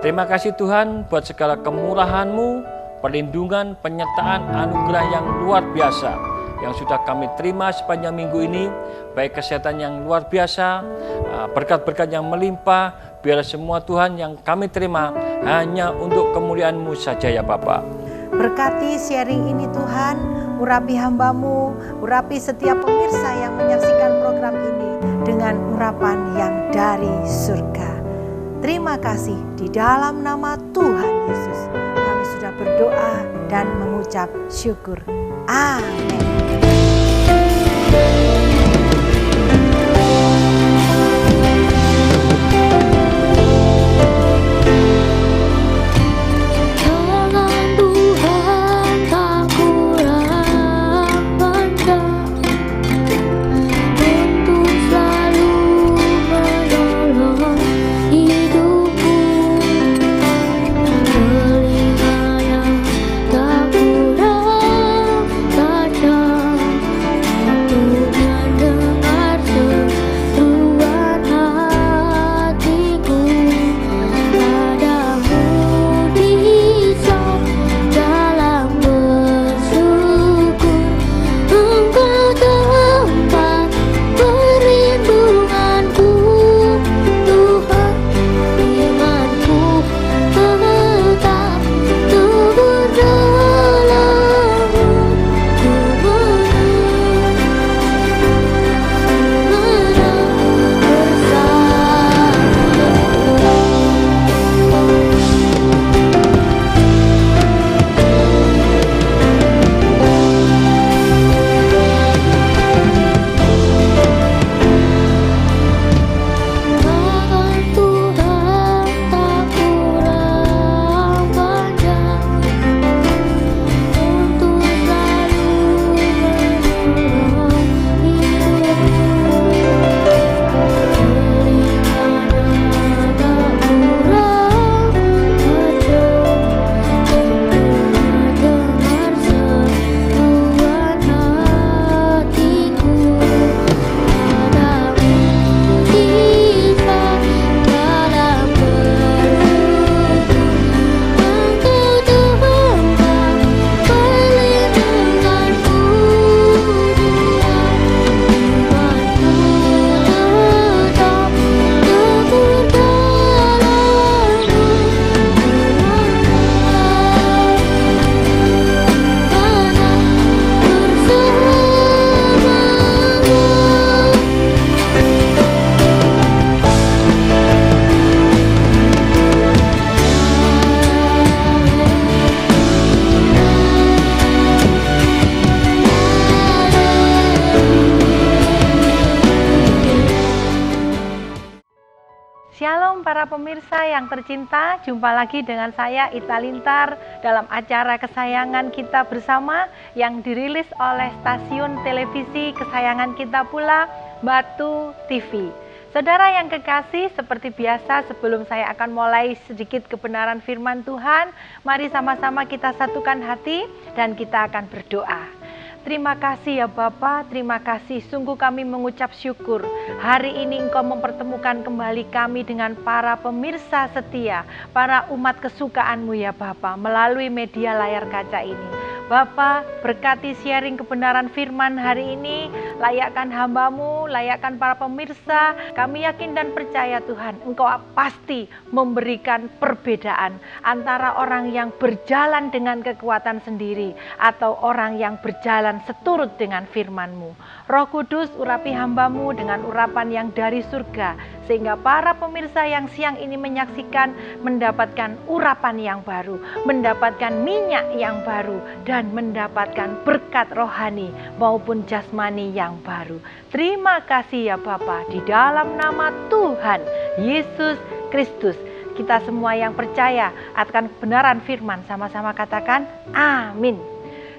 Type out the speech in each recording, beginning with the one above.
Terima kasih Tuhan buat segala kemurahan-Mu, perlindungan, penyertaan, anugerah yang luar biasa yang sudah kami terima sepanjang minggu ini, baik kesehatan yang luar biasa, berkat-berkat yang melimpah, biar semua Tuhan yang kami terima hanya untuk kemuliaan-Mu saja ya Bapa. Berkati sharing ini Tuhan, urapi hamba-Mu, urapi setiap pemirsa yang menyaksikan program ini dengan urapan yang dari surga. Terima kasih di dalam nama Tuhan Yesus. Kami sudah berdoa dan mengucap syukur. Amin. Shalom para pemirsa yang tercinta, jumpa lagi dengan saya Ita Lintar dalam acara kesayangan kita bersama yang dirilis oleh stasiun televisi kesayangan kita pula, Batu TV. Saudara yang kekasih, seperti biasa sebelum saya akan mulai sedikit kebenaran firman Tuhan, mari sama-sama kita satukan hati dan kita akan berdoa. Terima kasih ya Bapa, terima kasih, sungguh kami mengucap syukur. Hari ini Engkau mempertemukan kembali kami dengan para pemirsa setia, para umat kesukaan-Mu ya Bapa, melalui media layar kaca ini. Bapa, berkati sharing kebenaran firman hari ini, layakkan hamba-Mu, layakkan para pemirsa. Kami yakin dan percaya Tuhan, Engkau pasti memberikan perbedaan antara orang yang berjalan dengan kekuatan sendiri atau orang yang berjalan seturut dengan firman-Mu. Roh Kudus, urapi hamba-Mu dengan urapan yang dari surga, sehingga para pemirsa yang siang ini menyaksikan mendapatkan urapan yang baru, mendapatkan minyak yang baru, dan mendapatkan berkat rohani maupun jasmani yang baru. Terima kasih ya Bapa, di dalam nama Tuhan Yesus Kristus. Kita semua yang percaya akan kebenaran firman sama-sama katakan amin.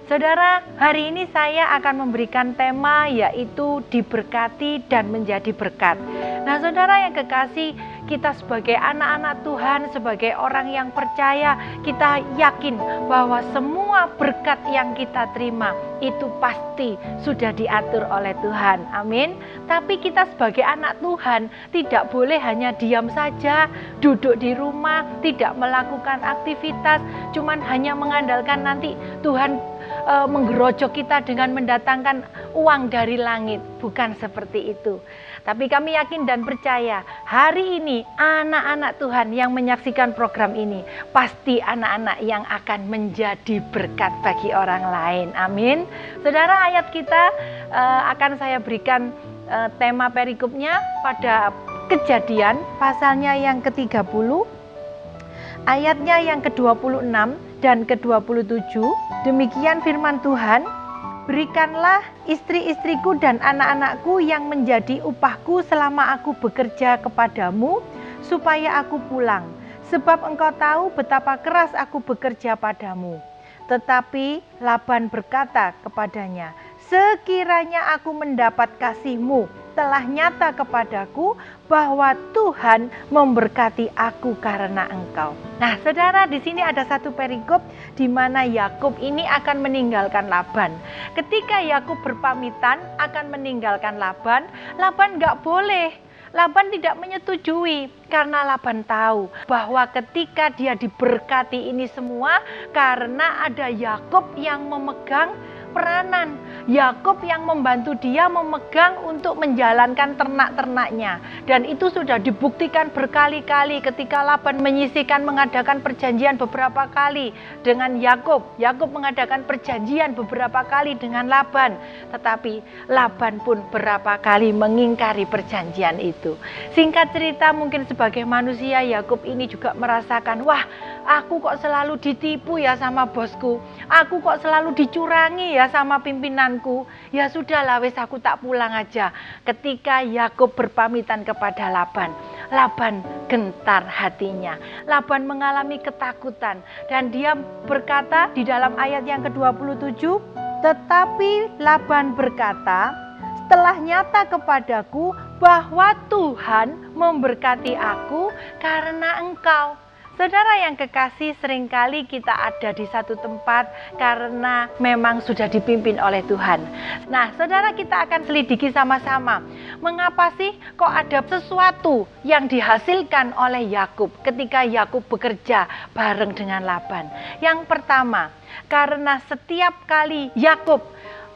Saudara, hari ini saya akan memberikan tema yaitu diberkati dan menjadi berkat. Nah saudara yang kekasih, kita sebagai anak-anak Tuhan, sebagai orang yang percaya, kita yakin bahwa semua berkat yang kita terima itu pasti sudah diatur oleh Tuhan. Amin. Tapi kita sebagai anak Tuhan tidak boleh hanya diam saja, duduk di rumah, tidak melakukan aktivitas, cuman hanya mengandalkan nanti Tuhan menggerojok kita dengan mendatangkan uang dari langit. Bukan seperti itu. Tapi kami yakin dan percaya hari ini anak-anak Tuhan yang menyaksikan program ini pasti anak-anak yang akan menjadi berkat bagi orang lain. Amin. Saudara, ayat kita akan saya berikan tema perikopnya pada Kejadian pasalnya yang ke-30, ayatnya yang ke-26 dan ke-27. Demikian firman Tuhan, berikanlah istri-istriku dan anak-anakku yang menjadi upahku selama aku bekerja kepadamu, supaya aku pulang. Sebab engkau tahu betapa keras aku bekerja padamu. Tetapi Laban berkata kepadanya, sekiranya aku mendapat kasihmu telah nyata kepadaku bahwa Tuhan memberkati aku karena engkau. Nah, saudara, di sini ada satu perikop di mana Yakub ini akan meninggalkan Laban. Ketika Yakub berpamitan akan meninggalkan Laban, Laban nggak boleh. Laban tidak menyetujui karena Laban tahu bahwa ketika dia diberkati ini semua karena ada Yakub yang memegang peranan. Yakub yang membantu dia memegang untuk menjalankan ternak-ternaknya. Dan itu sudah dibuktikan berkali-kali ketika Laban menyisihkan mengadakan perjanjian beberapa kali dengan Yakub. Yakub mengadakan perjanjian beberapa kali dengan Laban. Tetapi Laban pun berapa kali mengingkari perjanjian itu. Singkat cerita, mungkin sebagai manusia Yakub ini juga merasakan, wah, aku kok selalu ditipu ya sama bosku. Aku kok selalu dicurangi ya sama pimpinanku. Ya sudahlah, wes aku tak pulang aja. Ketika Yakub berpamitan kepada Laban, Laban gentar hatinya. Laban mengalami ketakutan dan dia berkata di dalam ayat yang ke-27, tetapi Laban berkata, setelah nyata kepadaku bahwa Tuhan memberkati aku karena engkau. Saudara yang kekasih, seringkali kita ada di satu tempat karena memang sudah dipimpin oleh Tuhan. Nah, saudara, kita akan selidiki sama-sama. Mengapa sih kok ada sesuatu yang dihasilkan oleh Yakub ketika Yakub bekerja bareng dengan Laban? Yang pertama, karena setiap kali Yakub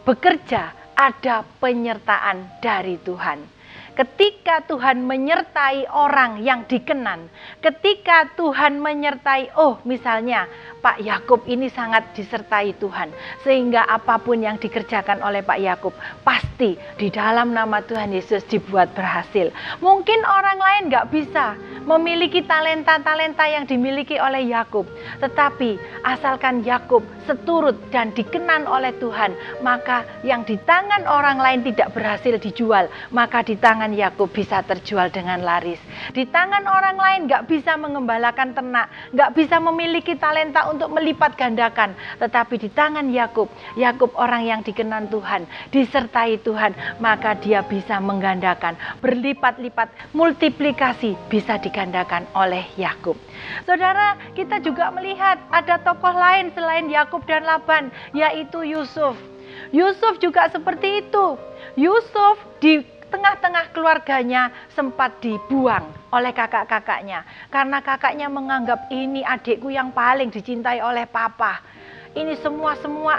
bekerja ada penyertaan dari Tuhan. Ketika Tuhan menyertai orang yang dikenan, ketika Tuhan menyertai, misalnya Pak Yakub ini sangat disertai Tuhan, sehingga apapun yang dikerjakan oleh Pak Yakub pasti di dalam nama Tuhan Yesus dibuat berhasil. Mungkin orang lain gak bisa memiliki talenta-talenta yang dimiliki oleh Yakub, tetapi asalkan Yakub seturut dan dikenan oleh Tuhan, maka yang di tangan orang lain tidak berhasil dijual, maka di tangan Yakub bisa terjual dengan laris. Di tangan orang lain gak bisa mengembalakan ternak, gak bisa memiliki talenta untuk melipat gandakan, tetapi di tangan Yakub, Yakub orang yang dikenan Tuhan, disertai Tuhan, maka dia bisa menggandakan, berlipat-lipat, multiplikasi bisa digandakan oleh Yakub. Saudara, kita juga melihat ada tokoh lain selain Yakub dan Laban, yaitu Yusuf. Yusuf juga seperti itu. Yusuf di tengah-tengah keluarganya sempat dibuang oleh kakak-kakaknya. Karena kakaknya menganggap ini adikku yang paling dicintai oleh papa. Ini semua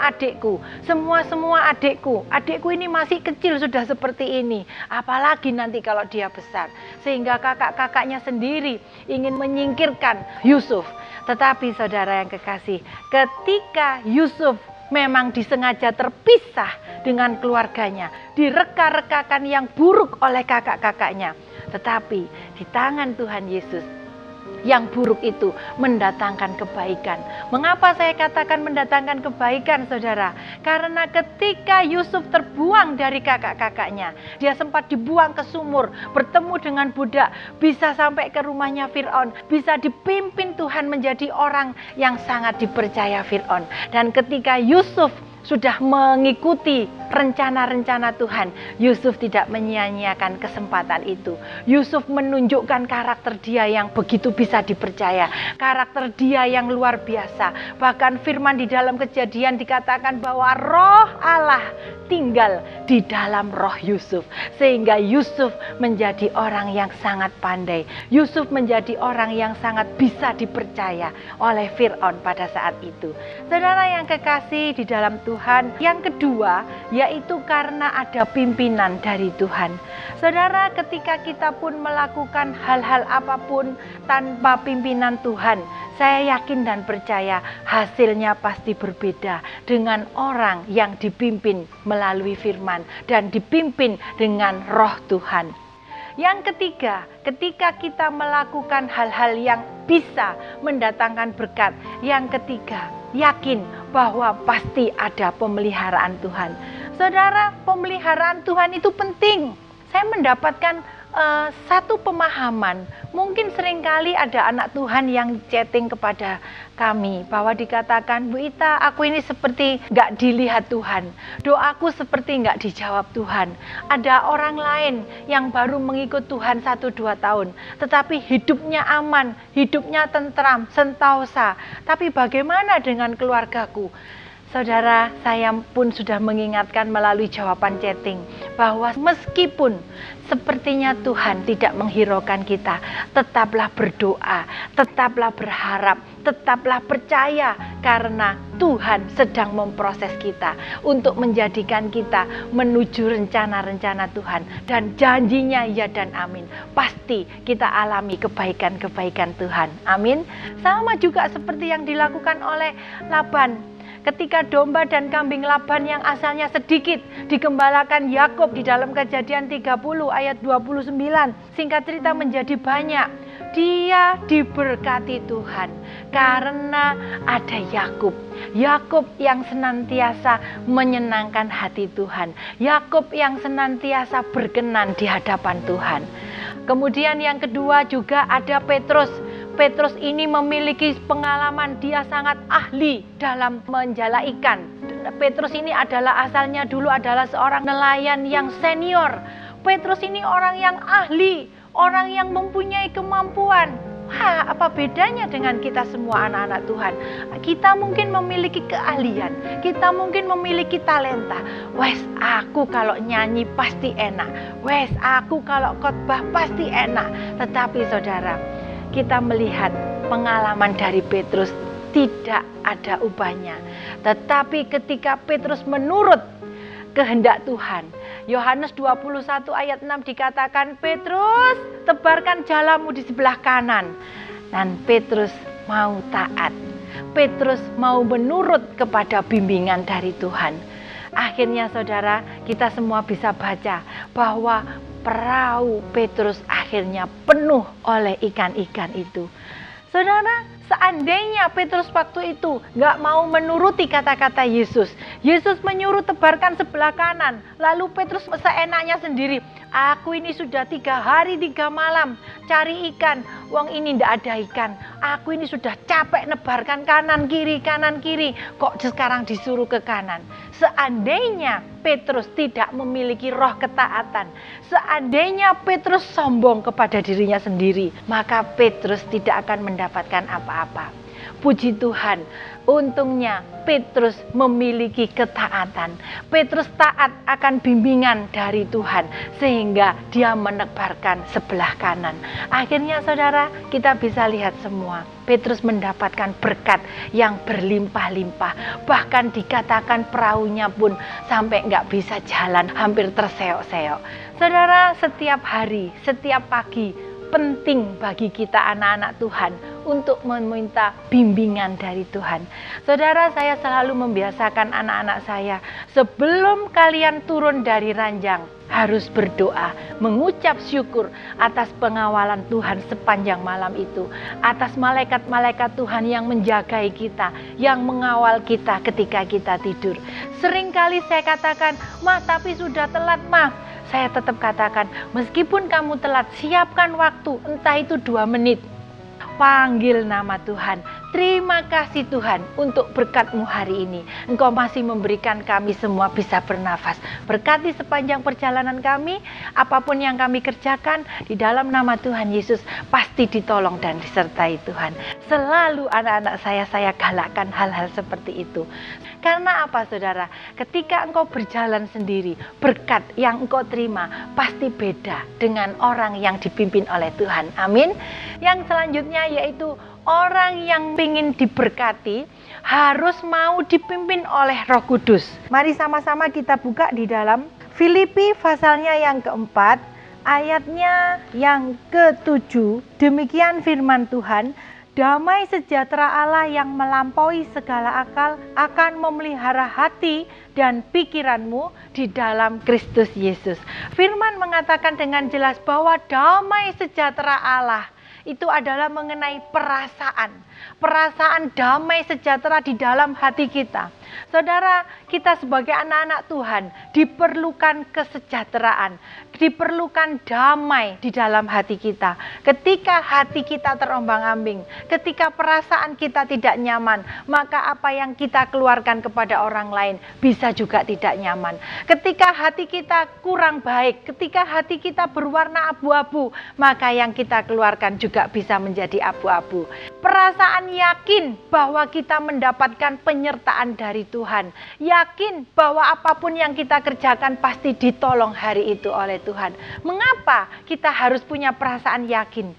adikku, semua adikku. Adikku ini masih kecil sudah seperti ini. Apalagi nanti kalau dia besar. Sehingga kakak-kakaknya sendiri ingin menyingkirkan Yusuf. Tetapi saudara yang kekasih, ketika Yusuf memang disengaja terpisah dengan keluarganya, direka-rekakan yang buruk oleh kakak-kakaknya. Tetapi di tangan Tuhan Yesus, yang buruk itu mendatangkan kebaikan. Mengapa saya katakan mendatangkan kebaikan, saudara? Karena ketika Yusuf terbuang dari kakak-kakaknya, dia sempat dibuang ke sumur, bertemu dengan budak, bisa sampai ke rumahnya Fir'aun, bisa dipimpin Tuhan menjadi orang yang sangat dipercaya Fir'aun. Dan ketika Yusuf sudah mengikuti rencana-rencana Tuhan, Yusuf tidak menyia-nyiakan kesempatan itu. Yusuf menunjukkan karakter dia yang begitu bisa dipercaya, karakter dia yang luar biasa. Bahkan firman di dalam Kejadian dikatakan bahwa roh Allah tinggal di dalam roh Yusuf, sehingga Yusuf menjadi orang yang sangat pandai. Yusuf menjadi orang yang sangat bisa dipercaya oleh Firaun pada saat itu. Saudara yang kekasih di dalam Tuhan, yang kedua yaitu karena ada pimpinan dari Tuhan. Saudara, ketika kita pun melakukan hal-hal apapun tanpa pimpinan Tuhan, saya yakin dan percaya hasilnya pasti berbeda dengan orang yang dipimpin melalui firman dan dipimpin dengan roh Tuhan. Yang ketiga, ketika kita melakukan hal-hal yang bisa mendatangkan berkat. Yang ketiga, yakin bahwa pasti ada pemeliharaan Tuhan. Saudara, pemeliharaan Tuhan itu penting. Saya mendapatkan satu pemahaman. Mungkin seringkali ada anak Tuhan yang chatting kepada kami bahwa dikatakan, Bu Ita, aku ini seperti gak dilihat Tuhan, doaku seperti gak dijawab Tuhan. Ada orang lain yang baru mengikut Tuhan 1-2 tahun, tetapi hidupnya aman, hidupnya tentram, sentosa. Tapi bagaimana dengan keluargaku? Saudara, saya pun sudah mengingatkan melalui jawaban chatting bahwa meskipun sepertinya Tuhan tidak menghiraukan kita, tetaplah berdoa, tetaplah berharap, tetaplah percaya, karena Tuhan sedang memproses kita untuk menjadikan kita menuju rencana-rencana Tuhan, dan janjinya ya dan amin. Pasti kita alami kebaikan-kebaikan Tuhan. Amin. Sama juga seperti yang dilakukan oleh Laban. Ketika domba dan kambing Laban yang asalnya sedikit digembalakan Yakub di dalam Kejadian 30 ayat 29, singkat cerita menjadi banyak. Dia diberkati Tuhan karena ada Yakub. Yakub yang senantiasa menyenangkan hati Tuhan. Yakub yang senantiasa berkenan di hadapan Tuhan. Kemudian yang kedua juga ada Petrus. Petrus ini memiliki pengalaman, dia sangat ahli dalam menjala ikan. Petrus ini asalnya dulu adalah seorang nelayan yang senior. Petrus ini orang yang ahli, orang yang mempunyai kemampuan. Apa bedanya dengan kita semua anak-anak Tuhan? Kita mungkin memiliki keahlian, kita mungkin memiliki talenta. Aku kalau nyanyi pasti enak. Aku kalau khotbah pasti enak. Tetapi saudara, kita melihat pengalaman dari Petrus tidak ada ubahnya. Tetapi ketika Petrus menurut kehendak Tuhan, Yohanes 21 ayat 6 dikatakan, Petrus, tebarkan jalamu di sebelah kanan. Dan Petrus mau taat. Petrus mau menurut kepada bimbingan dari Tuhan. Akhirnya saudara, kita semua bisa baca bahwa perahu Petrus akhirnya penuh oleh ikan-ikan itu. Saudara, seandainya Petrus waktu itu gak mau menuruti kata-kata Yesus, Yesus menyuruh tebarkan sebelah kanan, lalu Petrus seenaknya sendiri, aku ini sudah 3 hari 3 malam cari ikan, wong ini ndak ada ikan, aku ini sudah capek nebarkan kanan kiri, kok sekarang disuruh ke kanan. Seandainya Petrus tidak memiliki roh ketaatan, seandainya Petrus sombong kepada dirinya sendiri, maka Petrus tidak akan mendapatkan apa-apa. Puji Tuhan, untungnya Petrus memiliki ketaatan. Petrus taat akan bimbingan dari Tuhan sehingga dia menebarkan sebelah kanan. Akhirnya saudara, kita bisa lihat semua. Petrus mendapatkan berkat yang berlimpah-limpah. Bahkan dikatakan perahunya pun sampai nggak bisa jalan, hampir terseok-seok. Saudara, setiap hari, setiap pagi, penting bagi kita anak-anak Tuhan untuk meminta bimbingan dari Tuhan. Saudara, saya selalu membiasakan anak-anak saya, sebelum kalian turun dari ranjang, harus berdoa, mengucap syukur atas pengawalan Tuhan sepanjang malam itu, atas malaikat-malaikat Tuhan yang menjagai kita, yang mengawal kita ketika kita tidur. Seringkali saya katakan, "Mah, tapi sudah telat, Mah." Saya tetap katakan, meskipun kamu telat, siapkan waktu, entah itu 2 menit. panggil nama Tuhan. Terima kasih Tuhan untuk berkat-Mu hari ini. Engkau masih memberikan kami semua bisa bernafas. Berkati sepanjang perjalanan kami, apapun yang kami kerjakan, di dalam nama Tuhan Yesus pasti ditolong dan disertai Tuhan. Selalu anak-anak saya galakkan hal-hal seperti itu. Karena apa saudara? Ketika engkau berjalan sendiri, berkat yang engkau terima pasti beda dengan orang yang dipimpin oleh Tuhan. Amin. Yang selanjutnya yaitu orang yang ingin diberkati harus mau dipimpin oleh Roh Kudus. Mari sama-sama kita buka di dalam Filipi pasalnya yang keempat, ayatnya yang ke-7. Demikian firman Tuhan, damai sejahtera Allah yang melampaui segala akal akan memelihara hati dan pikiranmu di dalam Kristus Yesus. Firman mengatakan dengan jelas bahwa damai sejahtera Allah itu adalah mengenai perasaan damai sejahtera di dalam hati kita. Saudara, kita sebagai anak-anak Tuhan diperlukan kesejahteraan, diperlukan damai di dalam hati kita. Ketika hati kita terombang-ambing, ketika perasaan kita tidak nyaman, maka apa yang kita keluarkan kepada orang lain bisa juga tidak nyaman. Ketika hati kita kurang baik, ketika hati kita berwarna abu-abu, maka yang kita keluarkan juga bisa menjadi abu-abu. Perasaan yakin bahwa kita mendapatkan penyertaan dari Tuhan. Yakin bahwa apapun yang kita kerjakan pasti ditolong hari itu oleh Tuhan. Mengapa kita harus punya perasaan yakin?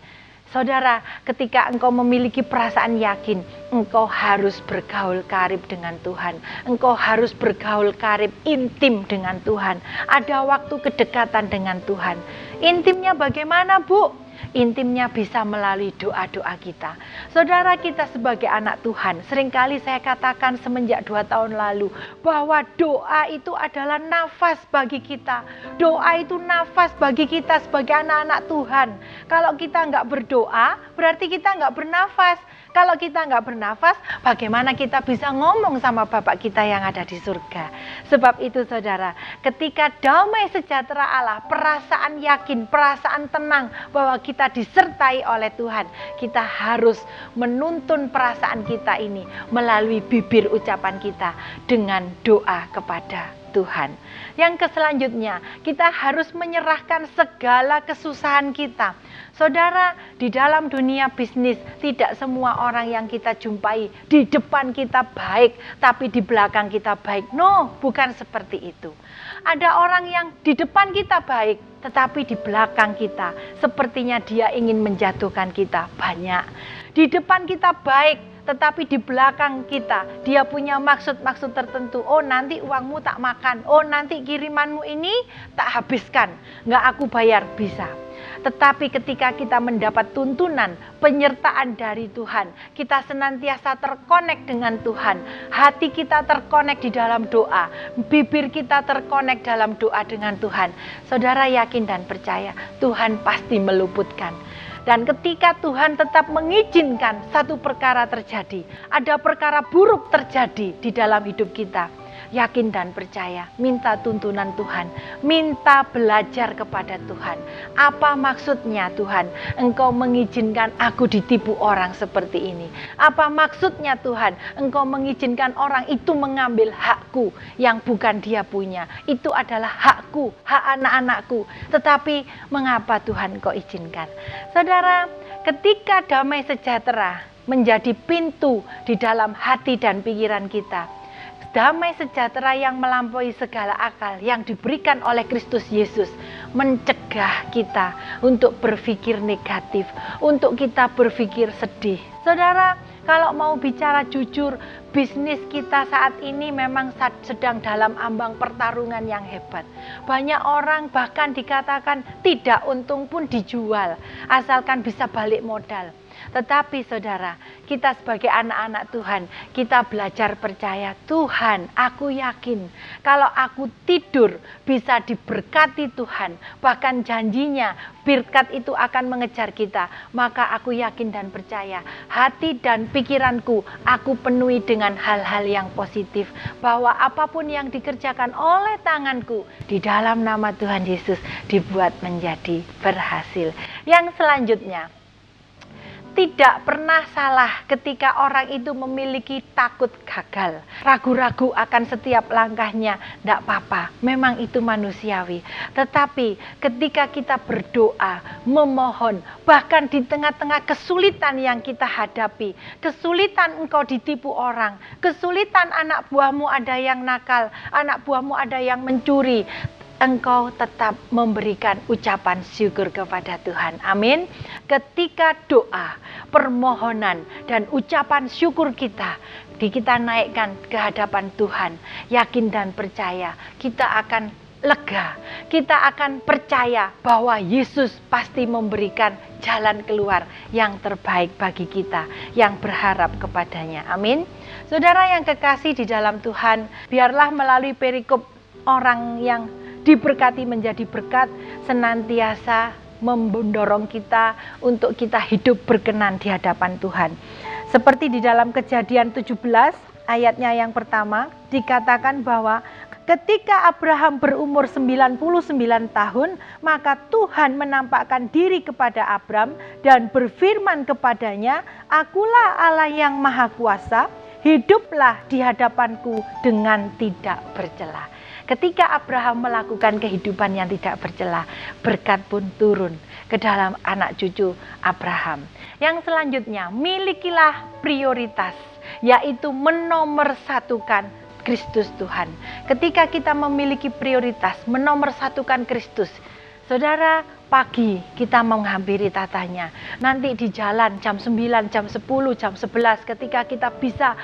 Saudara, ketika engkau memiliki perasaan yakin, engkau harus bergaul karib dengan Tuhan. Engkau harus bergaul karib intim dengan Tuhan. Ada waktu kedekatan dengan Tuhan. Intimnya bagaimana, Bu? Intimnya bisa melalui doa-doa kita. Saudara, kita sebagai anak Tuhan, seringkali saya katakan semenjak 2 tahun lalu, bahwa doa itu adalah nafas bagi kita. Doa itu nafas bagi kita sebagai anak-anak Tuhan. Kalau kita nggak berdoa, berarti kita nggak bernafas. Kalau kita nggak bernafas, bagaimana kita bisa ngomong sama Bapak kita yang ada di surga? Sebab itu saudara, ketika damai sejahtera Allah, perasaan yakin, perasaan tenang bahwa kita disertai oleh Tuhan, kita harus menuntun perasaan kita ini melalui bibir ucapan kita dengan doa kepada Tuhan. Yang selanjutnya, kita harus menyerahkan segala kesusahan kita. Saudara, di dalam dunia bisnis tidak semua orang yang kita jumpai di depan kita baik, tapi di belakang kita baik. No, bukan seperti itu. Ada orang yang di depan kita baik, tetapi di belakang kita sepertinya dia ingin menjatuhkan kita. Banyak. Di depan kita baik, tetapi di belakang kita dia punya maksud-maksud tertentu. Oh, nanti uangmu tak makan. Oh, nanti kirimanmu ini tak habiskan. Nggak aku bayar, bisa. Tetapi ketika kita mendapat tuntunan, penyertaan dari Tuhan, kita senantiasa terkonek dengan Tuhan. Hati kita terkonek di dalam doa. Bibir kita terkonek dalam doa dengan Tuhan. Saudara yakin dan percaya, Tuhan pasti meluputkan. Dan ketika Tuhan tetap mengizinkan satu perkara terjadi, ada perkara buruk terjadi di dalam hidup kita, yakin dan percaya, minta tuntunan Tuhan, minta belajar kepada Tuhan. Apa maksudnya Tuhan? Engkau mengizinkan aku ditipu orang seperti ini. Apa maksudnya Tuhan? Engkau mengizinkan orang itu mengambil hakku yang bukan dia punya. Itu adalah hakku, hak anak-anakku. Tetapi mengapa Tuhan kau izinkan? Saudara, ketika damai sejahtera menjadi pintu di dalam hati dan pikiran kita, damai sejahtera yang melampaui segala akal yang diberikan oleh Kristus Yesus mencegah kita untuk berpikir negatif, untuk kita berpikir sedih. Saudara, kalau mau bicara jujur, bisnis kita saat ini memang sedang dalam ambang pertarungan yang hebat. Banyak orang bahkan dikatakan tidak untung pun dijual, asalkan bisa balik modal. Tetapi saudara, kita sebagai anak-anak Tuhan, kita belajar percaya, Tuhan, aku yakin kalau aku tidur bisa diberkati Tuhan. Bahkan janjinya berkat itu akan mengejar kita. Maka aku yakin dan percaya, hati dan pikiranku aku penuhi dengan hal-hal yang positif. Bahwa apapun yang dikerjakan oleh tanganku di dalam nama Tuhan Yesus dibuat menjadi berhasil. Yang selanjutnya, Tidak pernah salah ketika orang itu memiliki takut gagal, ragu-ragu akan setiap langkahnya. Tidak apa-apa, memang itu manusiawi. Tetapi ketika kita berdoa, memohon, bahkan di tengah-tengah kesulitan yang kita hadapi, kesulitan engkau ditipu orang, kesulitan anak buahmu ada yang nakal, anak buahmu ada yang mencuri, engkau tetap memberikan ucapan syukur kepada Tuhan. Amin. Ketika doa, permohonan, dan ucapan syukur kita naikkan ke hadapan Tuhan, yakin dan percaya, kita akan lega. Kita akan percaya bahwa Yesus pasti memberikan jalan keluar yang terbaik bagi kita yang berharap kepadanya. Amin. Saudara yang kekasih di dalam Tuhan, biarlah melalui perikop orang yang diberkati menjadi berkat senantiasa mendorong kita untuk kita hidup berkenan di hadapan Tuhan. Seperti di dalam Kejadian 17 ayatnya yang pertama dikatakan bahwa ketika Abraham berumur 99 tahun, maka Tuhan menampakkan diri kepada Abram dan berfirman kepadanya, "Akulah Allah yang Maha Kuasa, hiduplah di hadapanku dengan tidak bercela." Ketika Abraham melakukan kehidupan yang tidak bercela, berkat pun turun ke dalam anak cucu Abraham. Yang selanjutnya, milikilah prioritas, yaitu menomorsatukan Kristus Tuhan. Ketika kita memiliki prioritas, menomorsatukan Kristus, saudara, pagi kita menghampiri tatanya. Nanti di jalan jam 9, jam 10, jam 11 ketika kita bisa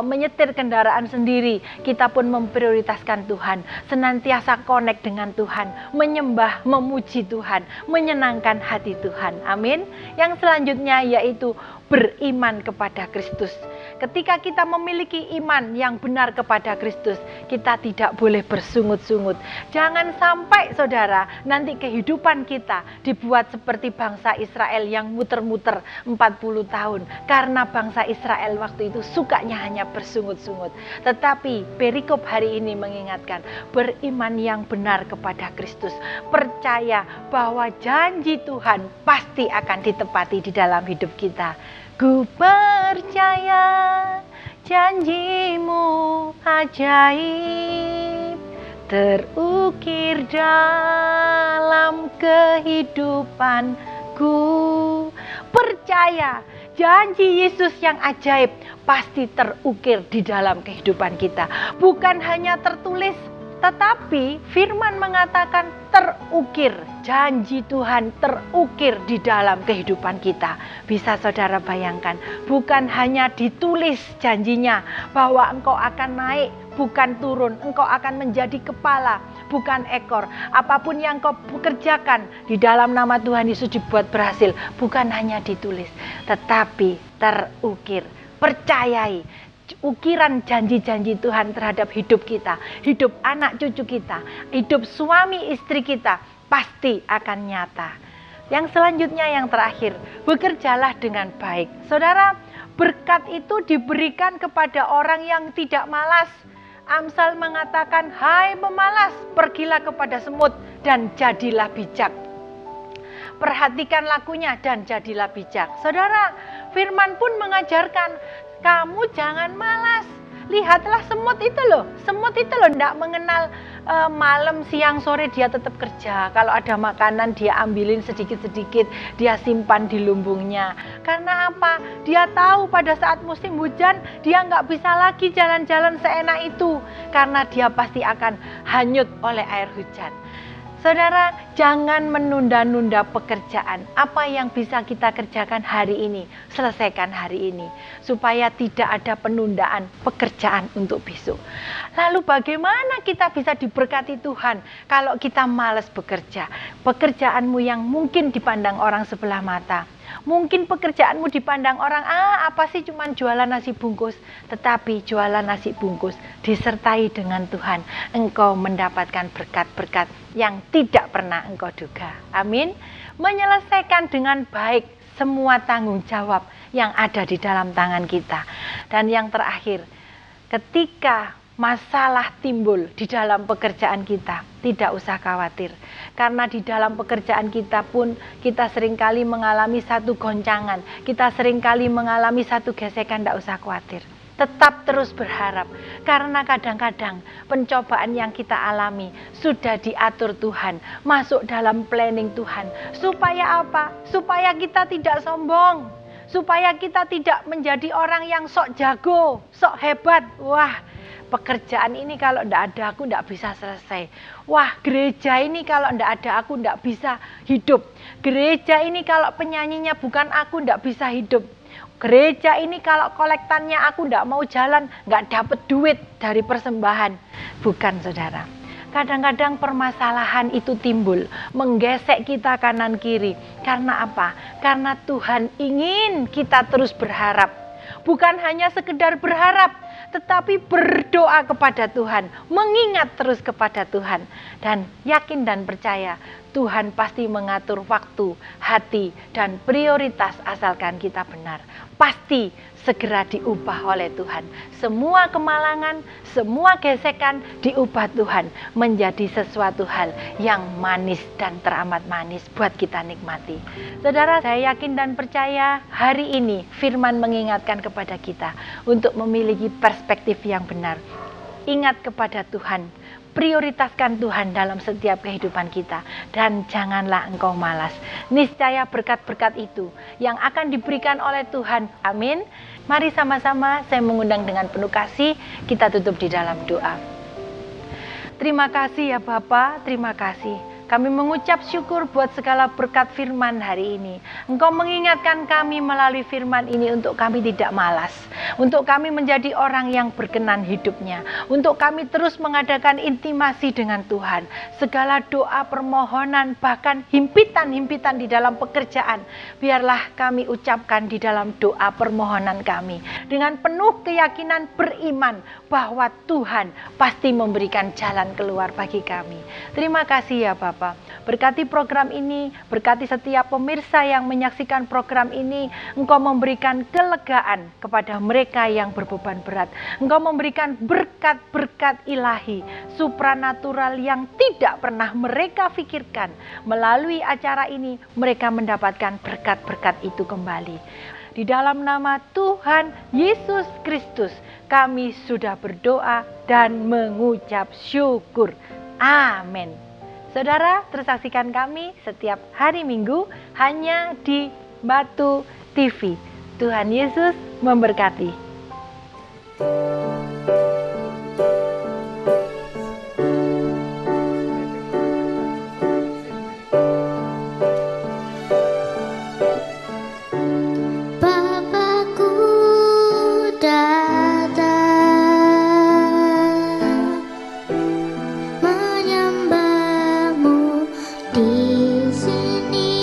menyetir kendaraan sendiri, kita pun memprioritaskan Tuhan. Senantiasa connect dengan Tuhan, menyembah, memuji Tuhan, menyenangkan hati Tuhan. Amin. Yang selanjutnya yaitu beriman kepada Kristus. Ketika kita memiliki iman yang benar kepada Kristus, kita tidak boleh bersungut-sungut. Jangan sampai saudara, nanti kehidupan kita dibuat seperti bangsa Israel yang muter-muter 40 tahun. Karena bangsa Israel waktu itu sukanya hanya bersungut-sungut. Tetapi perikop hari ini mengingatkan, beriman yang benar kepada Kristus. Percaya bahwa janji Tuhan pasti akan ditepati di dalam hidup kita. Ku percaya janjimu ajaib, terukir dalam kehidupanku. Percaya janji Yesus yang ajaib pasti terukir di dalam kehidupan kita. Bukan hanya tertulis, tetapi firman mengatakan terukir. Janji Tuhan terukir di dalam kehidupan kita. Bisa saudara bayangkan, bukan hanya ditulis janjinya bahwa engkau akan naik, bukan turun, engkau akan menjadi kepala, bukan ekor. Apapun yang kau kerjakan di dalam nama Tuhan Yesus dibuat berhasil. Bukan hanya ditulis, tetapi terukir. Percayai ukiran janji-janji Tuhan terhadap hidup kita, hidup anak cucu kita, hidup suami istri kita pasti akan nyata. Yang selanjutnya, yang terakhir, bekerjalah dengan baik. Saudara, berkat itu diberikan kepada orang yang tidak malas. Amsal mengatakan, "Hai pemalas, pergilah kepada semut dan jadilah bijak." Perhatikan lakunya dan jadilah bijak. Saudara, firman pun mengajarkan, kamu jangan malas. Lihatlah semut itu loh tidak mengenal malam, siang, sore dia tetap kerja. Kalau ada makanan dia ambilin sedikit-sedikit, dia simpan di lumbungnya. Karena apa? Dia tahu pada saat musim hujan dia nggak bisa lagi jalan-jalan seenak itu, karena dia pasti akan hanyut oleh air hujan. Saudara, jangan menunda-nunda pekerjaan. Apa yang bisa kita kerjakan hari ini, selesaikan hari ini. Supaya tidak ada penundaan pekerjaan untuk besok. Lalu bagaimana kita bisa diberkati Tuhan kalau kita malas bekerja? Pekerjaanmu yang mungkin dipandang orang sebelah mata. Mungkin pekerjaanmu dipandang orang, apa sih cuman jualan nasi bungkus. Tetapi jualan nasi bungkus disertai dengan Tuhan, engkau mendapatkan berkat-berkat yang tidak pernah engkau duga. Amin. Menyelesaikan dengan baik semua tanggung jawab yang ada di dalam tangan kita. Dan yang terakhir, ketika masalah timbul di dalam pekerjaan kita, tidak usah khawatir. Karena di dalam pekerjaan kita pun kita seringkali mengalami satu goncangan, kita seringkali mengalami satu gesekan, tidak usah khawatir. Tetap terus berharap, karena kadang-kadang pencobaan yang kita alami sudah diatur Tuhan, masuk dalam planning Tuhan. Supaya apa? Supaya kita tidak sombong, supaya kita tidak menjadi orang yang sok jago, sok hebat. Wah, pekerjaan ini kalau tidak ada aku tidak bisa selesai. Wah, gereja ini kalau tidak ada aku tidak bisa hidup. Gereja ini kalau penyanyinya bukan aku tidak bisa hidup. Gereja ini kalau kolektannya aku tidak mau jalan, nggak dapat duit dari persembahan. Bukan, saudara. Kadang-kadang permasalahan itu timbul, menggesek kita kanan kiri. Karena apa? Karena Tuhan ingin kita terus berharap. Bukan hanya sekedar berharap, tetapi berdoa kepada Tuhan, mengingat terus kepada Tuhan. Dan yakin dan percaya, Tuhan pasti mengatur waktu, hati, dan prioritas asalkan kita benar. Pasti segera diubah oleh Tuhan. Semua kemalangan, semua gesekan diubah Tuhan menjadi sesuatu hal yang manis dan teramat manis buat kita nikmati. Saudara, saya yakin dan percaya hari ini firman mengingatkan kepada kita untuk memiliki perspektif yang benar. Ingat kepada Tuhan, prioritaskan Tuhan dalam setiap kehidupan kita, dan janganlah engkau malas. Niscaya berkat-berkat itu yang akan diberikan oleh Tuhan. Amin. Mari sama-sama saya mengundang dengan penuh kasih, kita tutup di dalam doa. Terima kasih ya Bapa, terima kasih. Kami mengucap syukur buat segala berkat firman hari ini. Engkau mengingatkan kami melalui firman ini untuk kami tidak malas. Untuk kami menjadi orang yang berkenan hidupnya. Untuk kami terus mengadakan intimasi dengan Tuhan. Segala doa, permohonan, bahkan himpitan-himpitan di dalam pekerjaan, biarlah kami ucapkan di dalam doa permohonan kami. Dengan penuh keyakinan beriman bahwa Tuhan pasti memberikan jalan keluar bagi kami. Terima kasih ya Bapak. Berkati program ini, berkati setiap pemirsa yang menyaksikan program ini. Engkau memberikan kelegaan kepada mereka yang berbeban berat. Engkau memberikan berkat-berkat ilahi, supranatural yang tidak pernah mereka pikirkan. Melalui acara ini, mereka mendapatkan berkat-berkat itu kembali. Di dalam nama Tuhan Yesus Kristus, kami sudah berdoa dan mengucap syukur. Amin. Saudara, terus saksikan kami setiap hari Minggu hanya di Batu TV. Tuhan Yesus memberkati. Bapakku datang menyembahmu di sini.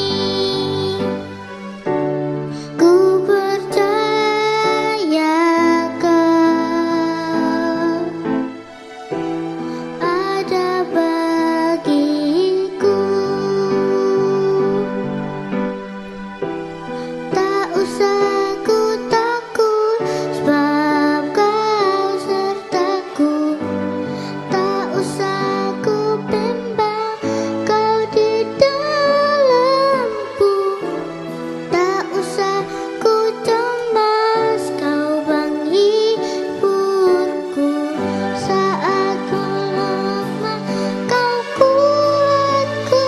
Ku percaya Kau ada bagiku. Tak usah ku takut, sebab Kau sertaku. Tak usah ku bimbang, Kau di dalamku. Tak usah ku cemas, Kau penghiburku. Saat ku lemah, Kau kuatku.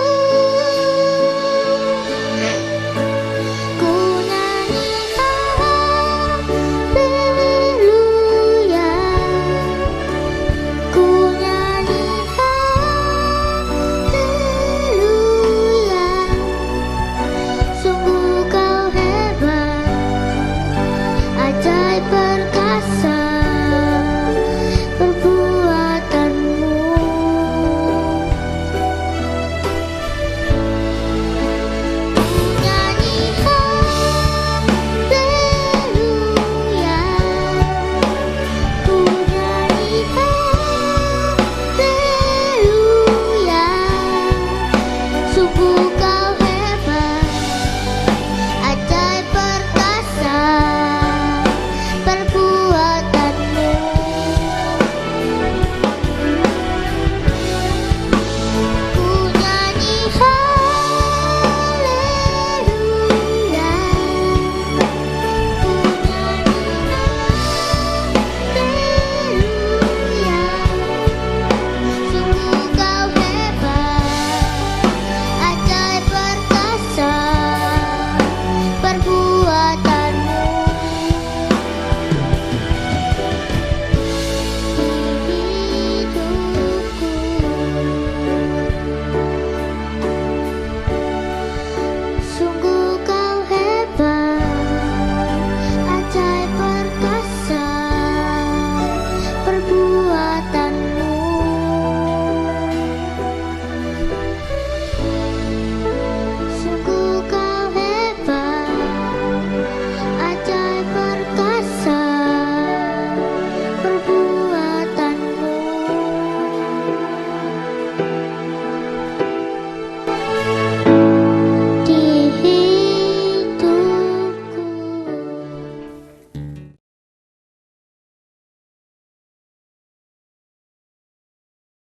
Ku nyanyi haleluya, ku nyanyi haleluya. Sungguh Kau hebat, ajaib perkasa perbuatanmu. Nyanyi haleluya, ku nyanyi haleluya. Sungguh Kau hebat, ajaib perkasa perbuatanmu.